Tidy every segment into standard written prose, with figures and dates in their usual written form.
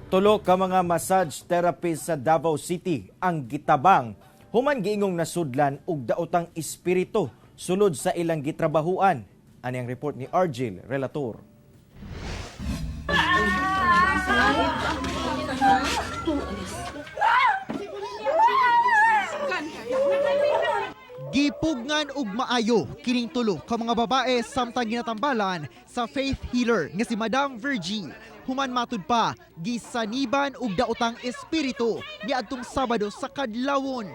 Tulo ka mga massage therapist sa Davao City ang gitabang human giingong nasudlan og daotang espiritu sulod sa ilang gitrabahuan. Ani ang report ni Argel Relator. Gipugnan ug maayo kining tulo ka mga babae samtang ginatambalan sa faith healer nga si Madam Virgie. Human matud pa, gisaniban og daotang espiritu niadtong Sabado sa kadlawon.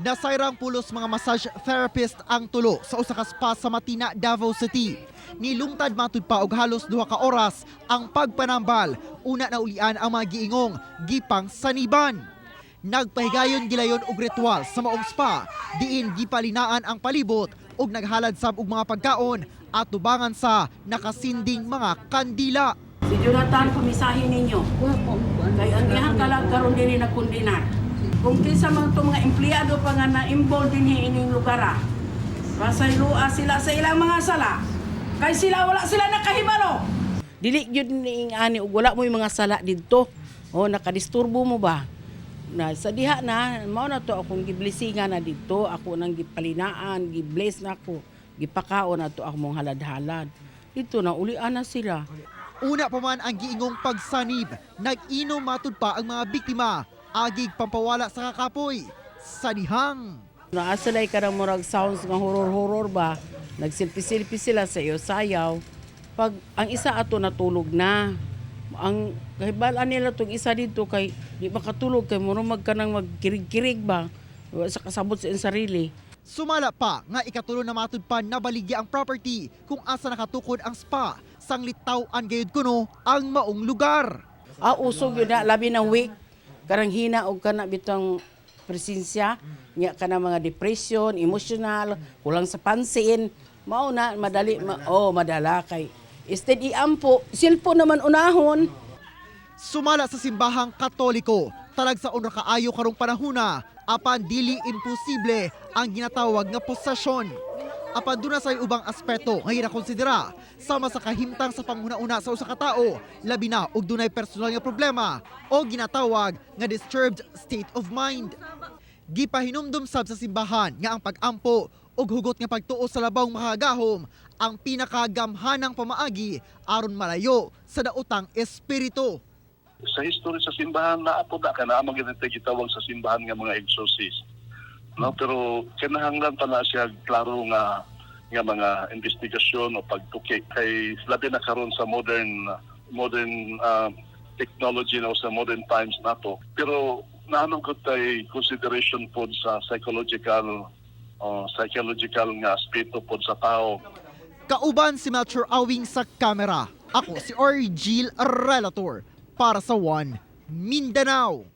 Nasayrang pulos mga massage therapist ang tulo sa usa ka spa sa Matina, Davao City. Nilungtad matud pa og halos 2 ka oras ang pagpanambal. Una na ulian ang mga giingong gipang saniban. Nagpahigayon gilayon og ritual sa maong spa, diin gipalinaan ang palibot ug naghalad sab og mga pagkaon at tubangan sa nakasinding mga kandila. Si Jonathan, pumisahin ninyo. Kay ang iyang kalag karon din nagkundinar. Kung kinsa man itong mga empleyado pa nga na-involved din ining lugar, pasayloa sila sa ilang mga sala. Kay sila wala sila nakahibalo. Dili gyud ning ani ug wala mo mga sala didto. O nakadisturbo mo ba? Na sa diha na mao na to akong giblessingan na didto, ako nang gipalinaan, gibless na ako, gipakaon na to akong halad-halad. Dito na ulian na sila. Una pa man ang giingong pagsanib, nag-inom matud pa ang mga biktima, agig pampawala sa kakapoy, sa dihang. Naasalay ka ng murag sounds nga horror-horror ba? Nagsilpi-silpi sila sa iyo sayaw. Pag ang isa ato natulog na, ang kahibalaan nila itong isa dito kay di makatulog kay murumag ka nang magkirig-kirig ba sa kasabot sa iyong sarili. Sumala pa nga ikatulo na matud pa nabaligya ang property kung asa nakatukod ang spa, sanglitaw-an gayud kuno ang maong lugar. Usog yun na, labi ng week, karang hina o ka na bitang presensya, niya ka na mga depression, emotional, kulang sa pansin, mao na, madali, madala kay. Instead iampo, silpo naman unahon. Sumala sa simbahang Katoliko, talag sa unra kaayo karong panahuna, apan dili imposible ang ginatawag nga posesyon. Apan duna say ubang aspeto nga ginakonsidera sama sa kahimtang sa panghuna-una sa usa ka tawo, labi na og dunay personal nga problema o ginatawag nga disturbed state of mind. Gipahinumdum sab sa simbahan nga ang pag-ampo og hugot nga pagtuo sa labawng makagahom ang pinakagamhanang pamaagi aron malayo sa daotang espiritu. Sa history sa simbahan na apo na kana amang gitawag sa simbahan nga mga exorcist. No, pero kinahanglan pa na siya klaro nga mga investigasyon o pagtuki kay labi na karon sa modern technology no sa modern times nato. Pero naanong ko tay consideration pod sa psychological nga aspeto pod sa tao. Kauban si Melchor Awing sa kamera. Ako si Argel Relator para sa One Mindanao.